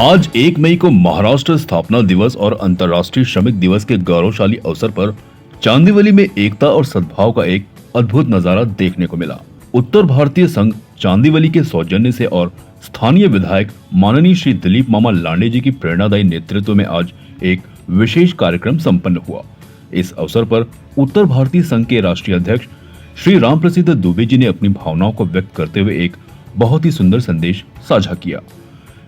आज 1 मई को महाराष्ट्र स्थापना दिवस और अंतर्राष्ट्रीय श्रमिक दिवस के गौरवशाली अवसर पर चांदीवली में एकता और सद्भाव का एक अद्भुत नजारा देखने को मिला। उत्तर भारतीय संघ चांदीवली के सौजन्य से और स्थानीय विधायक माननीय श्री दिलीप मामा लांडे जी की प्रेरणादायी नेतृत्व में आज एक विशेष कार्यक्रम संपन्न हुआ। इस अवसर पर उत्तर भारतीय संघ के राष्ट्रीय अध्यक्ष श्री रामप्रसिद्ध दुबे जी ने अपनी भावनाओं को व्यक्त करते हुए एक बहुत ही सुंदर संदेश साझा किया।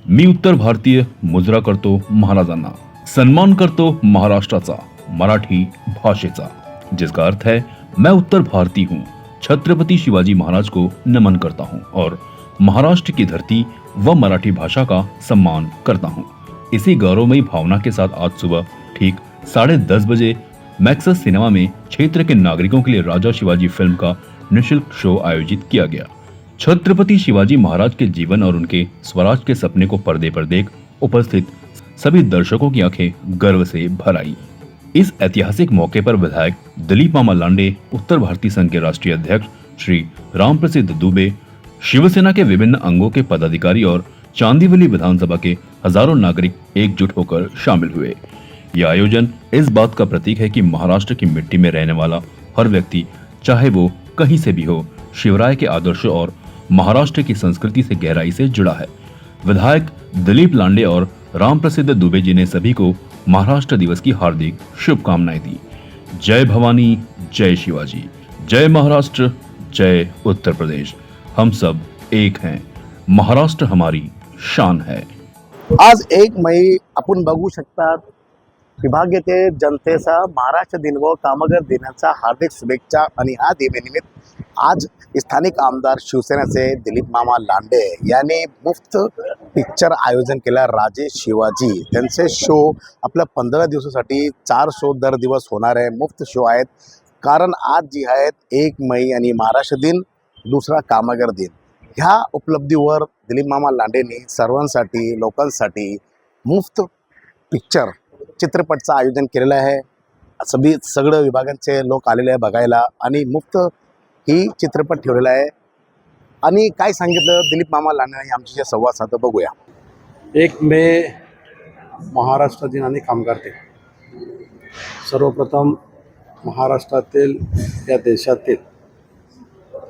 मी उत्तर भारतीय मुजरा करतो महाराजांना, सन्मान करतो महाराष्ट्राचा मराठी भाषेचा, जिसका अर्थ है मैं उत्तर भारतीय हूँ, छत्रपति शिवाजी महाराज को नमन करता हूँ और महाराष्ट्र की धरती व मराठी भाषा का सम्मान करता हूँ। इसी गौरवमयी भावना के साथ आज सुबह ठीक 10:30 बजे मैक्सस सिनेमा में क्षेत्र के नागरिकों के लिए राजा शिवाजी फिल्म का निःशुल्क शो आयोजित किया गया। छत्रपति शिवाजी महाराज के जीवन और उनके स्वराज के सपने को पर्दे पर देख उपस्थित सभी दर्शकों की आंखें गर्व से भर आई। इस ऐतिहासिक मौके पर विधायक दिलीप मामा लांडे, उत्तर भारतीय संघ के राष्ट्रीय अध्यक्ष श्री रामप्रसिद्ध दुबे, शिवसेना के विभिन्न अंगों के पदाधिकारी और चांदीवली विधानसभा के हजारों नागरिक एकजुट होकर शामिल हुए। यह आयोजन इस बात का प्रतीक है कि महाराष्ट्र की मिट्टी में रहने वाला हर व्यक्ति, चाहे वो कहीं से भी हो, शिवराय के आदर्शों और महाराष्ट्र की संस्कृति से गहराई से जुड़ा है। विधायक दिलीप लांडे और रामप्रसिद्ध दुबे जी ने सभी को महाराष्ट्र दिवस की हार्दिक शुभकामनाएं दी। जय भवानी, जय शिवाजी, जय महाराष्ट्र, जय उत्तर प्रदेश। हम सब एक हैं, महाराष्ट्र हमारी शान है। आज 1 मई आपण बघू शकतात, विभागीय जनतेचा महाराष्ट्र दिन व कामगार दिनाचा हार्दिक शुभेच्छा। आणि ह्या दिनानिमित्त आज स्थानिक आमदार शिवसेनेचे दिलीप मामा लांडे यांनी मुफ्त पिक्चर आयोजन केला। राजे शिवाजी त्यांचे शो आपल्या 15 दिवसासाठी 4 शो दर दिवस होणार आहे, मुफ्त शो आहेत। कारण आज जी आहेत 1 मई आणि महाराष्ट्र दिन, दुसरा कामगार दिन, ह्या उपलब्धीवर दिलीप मामा लांडेंनी सर्वांसाठी, लोकांसाठी मुफ्त पिक्चर चित्रपटचं आयोजन केलेलं आहे। सगळं विभागांचे लोक आलेले आहे बघायला आणि मुफ्त ही चित्रपट ठेवलेला आहे। आणि काय सांगितलं दिलीप मामा लांडेंनी आमच्याशी संवाद साधला, बघूया। 1 मे महाराष्ट्र दिन आणि कामगार दिन। सर्वप्रथम महाराष्ट्रातील, या देशातील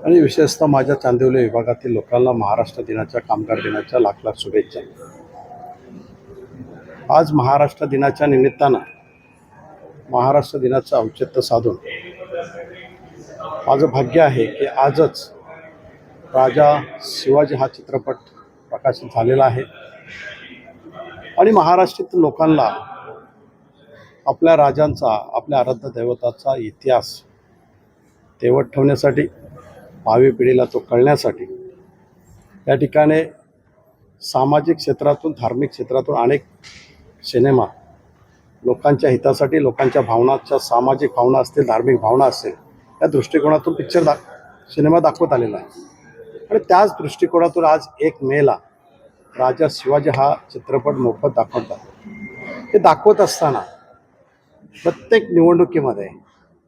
आणि विशेषतः माझ्या चांदिवली विभागातील लोकांना महाराष्ट्र दिनाच्या, कामगार दिनाच्या लाख लाख शुभेच्छा। आज महाराष्ट्र दिनाच्या निमित्तानं, महाराष्ट्र दिनाचं औचित्य साधून माझं भाग्य आहे की आजच राजा शिवाजी हा चित्रपट प्रकाशित झालेला आहे आणि महाराष्ट्रातील लोकांना आपल्या राजांचा, आपल्या आराध्य दैवताचा इतिहास तेवत ठेवण्यासाठी, भावी पिढीला तो कळण्यासाठी या ठिकाणी सामाजिक क्षेत्रातून, धार्मिक क्षेत्रातून अनेक सिनेमा लोकांच्या हितासाठी, लोकांच्या भावनाच्या, सामाजिक भावना असतील, धार्मिक भावना असतील, या दृष्टिकोनातून सिनेमा दाखवत आलेला आहे। आणि त्याच दृष्टिकोनातून आज 1 मेला राजा शिवाजी हा चित्रपट मोफत दाखवतात। हे दाखवत असताना प्रत्येक निवडणुकीमध्ये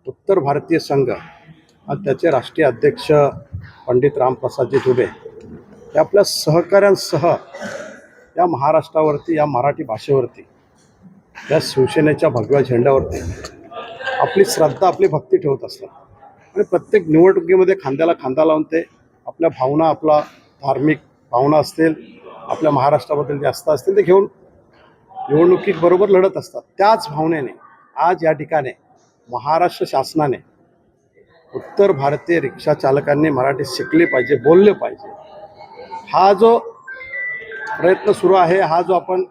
उत्तर भारतीय संघ आणि त्याचे राष्ट्रीय अध्यक्ष पंडित रामप्रसादजी दुबे हे आपल्या सहकाऱ्यांसह या महाराष्ट्रावरती, या मराठी भाषेवरती, या शिवसेनेच्या भगव्या झेंड्यावरती आपली श्रद्धा, आपली भक्ती ठेवत असतात। आणि प्रत्येक निवडणुकीमध्ये खांद्याला खांदा लावून ते आपल्या भावना, आपला धार्मिक भावना असतील, आपल्या महाराष्ट्राबद्दल जे आस्था असतील, ते घेऊन निवडणुकीत बरोबर लढत असतात। त्याच भावनेने आज या ठिकाणी महाराष्ट्र शासनाने उत्तर भारतीय रिक्षा चालकांनी मराठी शिकले पाहिजे, बोलले पाहिजे, हा जो प्रयत्न सुरू आहे, हा जो आपण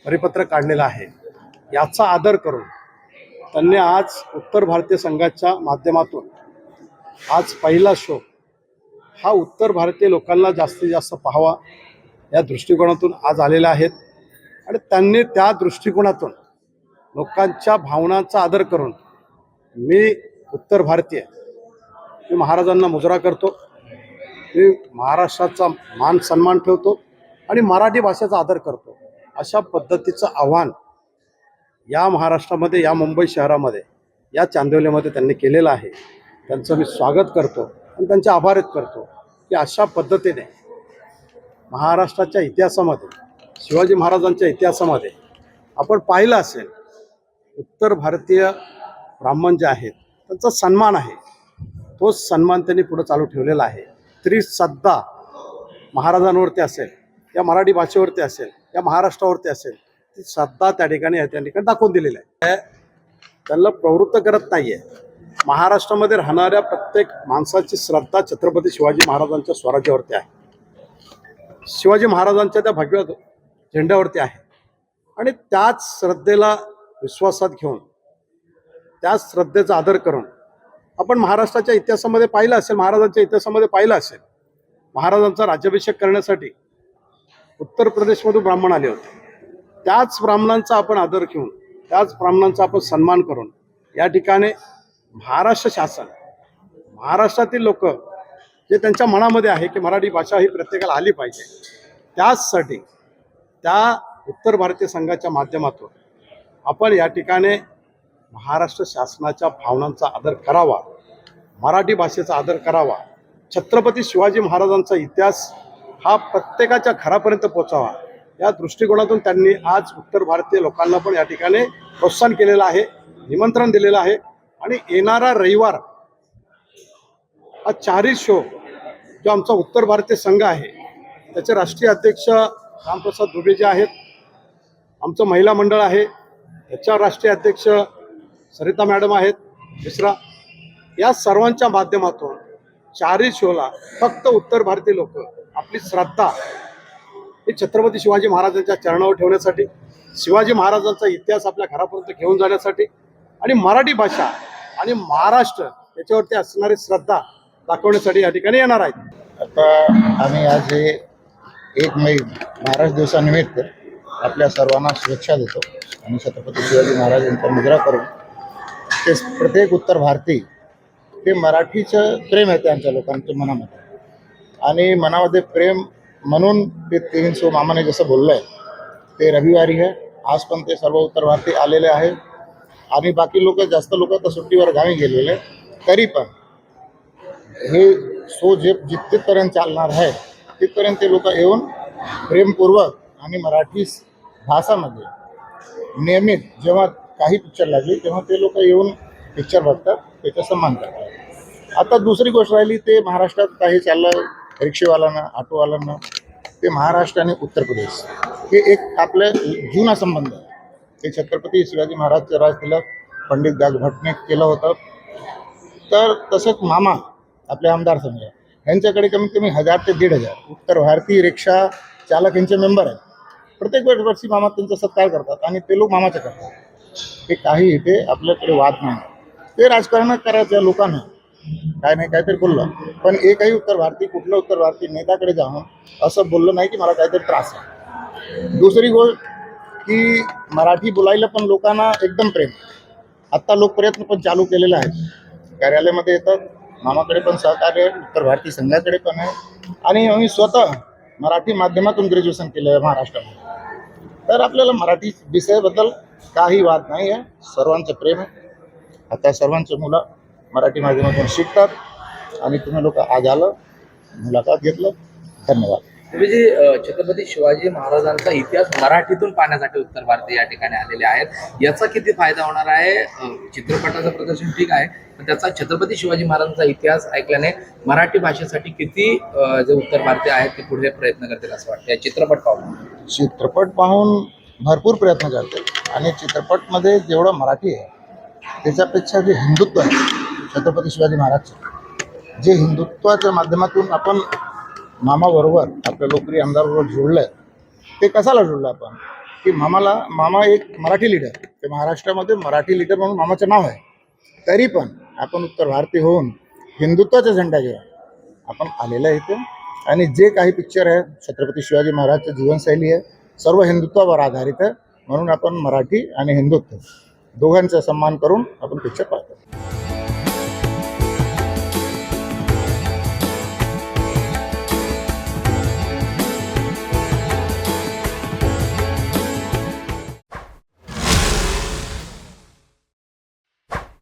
परिपत्रक काढलेला आहे, याचा आदर करून त्यांनी आज उत्तर भारतीय संघाच्या माध्यमातून आज पहिला शो हा उत्तर भारतीय लोकांना जास्तीत जास्त पाहावा या दृष्टिकोनातून आज आलेले आहेत। आणि त्यांनी त्या दृष्टिकोनातून लोकांच्या भावनांचा आदर करून, मी उत्तर भारतीय, मी महाराजांना मुजरा करतो, मी महाराष्ट्राचा मान सन्मान ठेवतो आणि मराठी भाषेचा आदर करतो, अशा पद्धतीचं आव्हान या महाराष्ट्रामध्ये, या मुंबई शहरामध्ये, या चांदिवलीमध्ये त्यांनी केलेलं आहे। त्यांचं मी स्वागत करतो आणि त्यांचे आभार करतो की अशा पद्धतीने महाराष्ट्राच्या इतिहासामध्ये शिवाजी महाराजांच्या इतिहासामध्ये आपण पाहिलं असेल, उत्तर भारतीय ब्राह्मण जे आहेत त्यांचा सन्मान आहे, तो सन्मान त्यांनी पुढे चालू ठेवलेला आहे. त्रिसत्ता महाराजांवरती असेल, या मराठी भाषेवरती असेल, या महाराष्ट्रावरती असेल, ती श्रद्धा त्या ठिकाणी दाखवून दिलेली आहे. त्यांना प्रवृत्त करत नाही आहे. महाराष्ट्रामध्ये राहणाऱ्या प्रत्येक माणसाची श्रद्धा छत्रपती शिवाजी महाराजांच्या स्वराज्यावरती आहे, शिवाजी महाराजांच्या त्या भगव्या झेंड्यावरती आहे. आणि त्याच श्रद्धेला विश्वासात घेऊन, त्याच श्रद्धेचा आदर करून आपण महाराष्ट्राच्या इतिहासामध्ये पाहिलं असेल, महाराजांच्या इतिहासामध्ये पाहिलं असेल, महाराजांचा राज्याभिषेक करण्यासाठी उत्तर प्रदेशमधून ब्राह्मण आले होते. त्याच ब्राह्मणांचा आपण आदर घेऊन, त्याच ब्राह्मणांचा आपण सन्मान करून या ठिकाणी महाराष्ट्र शासन, महाराष्ट्रातील लोक जे त्यांच्या मनामध्ये आहे की मराठी भाषा ही प्रत्येकाला आली पाहिजे, त्याचसाठी त्या उत्तर भारतीय संघाच्या माध्यमातून आपण या ठिकाणी महाराष्ट्र शासनाच्या भावनांचा आदर करावा, मराठी भाषेचा आदर करावा, छत्रपती शिवाजी महाराजांचा इतिहास हा प्रत्येकाच्या घरापर्यंत पोचावा, या दृष्टिकोनातून त्यांनी आज उत्तर भारतीय लोकांना पण या ठिकाणी प्रोत्साहन केलेलं आहे, निमंत्रण दिलेलं आहे. आणि येणारा रविवार हा चारही शो जो आमचा उत्तर भारतीय संघ आहे त्याचे राष्ट्रीय अध्यक्ष रामप्रसाद दुबे जे आहेत, आमचं महिला मंडळ आहे त्याच्या राष्ट्रीय अध्यक्ष सरिता मॅडम आहेत मिश्रा, या सर्वांच्या माध्यमातून चारही शोला फक्त उत्तर भारतीय लोक आपली श्रद्धा ही छत्रपती शिवाजी महाराजांच्या चरणावर ठेवण्यासाठी, शिवाजी महाराजांचा इतिहास आपल्या घरापर्यंत घेऊन जाण्यासाठी आणि मराठी भाषा आणि महाराष्ट्र याच्यावरती असणारी श्रद्धा दाखवण्यासाठी या ठिकाणी येणार आहेत. आता आम्ही आज हे 1 मे महाराष्ट्र दिवसानिमित्त आपल्या सर्वांना शुभेच्छा देतो आणि छत्रपती शिवाजी महाराज यांचा मुजरा करून ते प्रत्येक उत्तर भारतीय ते मराठीचं प्रेम आहे त्यांच्या लोकांच्या मनामध्ये, आणि मनामध्ये प्रेम म्हणून ते 300 मामाने जसं बोललं आहे ते रविवारी आहे. आज पण ते सर्व उत्तर भारतीय आलेले आहे आणि बाकी लोक, जास्त लोक तर सुट्टीवर गावी गेलेले, तरी पण हे सो जिथपर्यंत चालणार आहे तिथपर्यंत ते लोक येऊन प्रेमपूर्वक आणि मराठी भाषामध्ये नियमित जेव्हा काही पिक्चर लागली तेव्हा ते लोक येऊन पिक्चर बघतात, त्याचा सन्मान करतात. आता दुसरी गोष्ट राहिली, ते महाराष्ट्रात काही चाललं रिक्षेवाल्यांना, ऑटोवाल्यांना, ते महाराष्ट्र आणि उत्तर प्रदेश हे एक आपलं जुना संबंध आहे. ते छत्रपती शिवाजी महाराजचं राजतिलक पंडित दासभटने केलं होतं. तर तसंच मामा आपले आमदार समजा यांच्याकडे कमीत कमी 1000 ते 1500 उत्तर भारतीय रिक्षा चालक यांचे मेंबर आहेत. प्रत्येक वर्षी मामा त्यांचा सत्कार करतात आणि ते लोक मामाचं करतात. हे काही इथे आपल्याकडे वाद नाही. ते राजकारण करायच्या लोकांना काय नाही काहीतरी बोललं, पण एकही उत्तर भारतीय, कुठलं उत्तर भारतीय नेत्याकडे जाऊन असं बोललं नाही की मला काहीतरी त्रास आहे. दुसरी गोष्ट की मराठी बोलायला पण लोकांना एकदम प्रेम. आत्ता लोक प्रयत्न पण चालू केलेला आहे, कार्यालयामध्ये येतात, मामाकडे पण सहकार्य आहे, उत्तर भारतीय संघाकडे पण आहे, आणि आम्ही स्वतः मराठी माध्यमातून ग्रॅज्युएशन केलं आहे महाराष्ट्रामध्ये. तर आपल्याला मराठी विषयाबद्दल काही वाद नाही आहे, सर्वांचं प्रेम आहे. आता सर्वांचे मुलं मराठी माध्यमातून शिकतात आणि तुम्ही लोक आज आलं, मुलाखत घेतलं, धन्यवाद. जी छत्रपती शिवाजी महाराजांचा इतिहास मराठीतून पाहण्यासाठी उत्तर भारतीय या ठिकाणी आलेले आहेत, याचा किती फायदा होणार आहे? चित्रपटाचं प्रदर्शन ठीक आहे, पण त्याचा छत्रपती शिवाजी महाराजांचा इतिहास ऐकल्याने मराठी भाषेसाठी किती जे उत्तर भारतीय आहेत ते पुढे प्रयत्न करतील असं वाटतं या चित्रपट पाहून? चित्रपट पाहून भरपूर प्रयत्न करते, आणि चित्रपटमध्ये जेवढं मराठी आहे त्याच्यापेक्षा जे हिंदुत्व आहे छत्रपती शिवाजी महाराजचं, जे हिंदुत्वाच्या माध्यमातून आपण मामाबरोबर, आपल्या लोकप्रिय आमदारबरोबर जोडलं आहे, ते कशाला जोडलं आपण की मामा एक मराठी लीडर, ते महाराष्ट्रामध्ये मराठी लीडर म्हणून मामाचं नाव आहे. तरी पण आपण उत्तर भारतीय होऊन हिंदुत्वाचा झेंडा घेऊन आपण आलेलं आहे इथे, आणि जे काही पिक्चर आहे छत्रपती शिवाजी महाराजचं जीवनशैली आहे सर्व हिंदुत्वावर आधारित आहे, म्हणून आपण मराठी आणि हिंदुत्व दोघांचा सन्मान करून आपण पिक्चर पाहतो.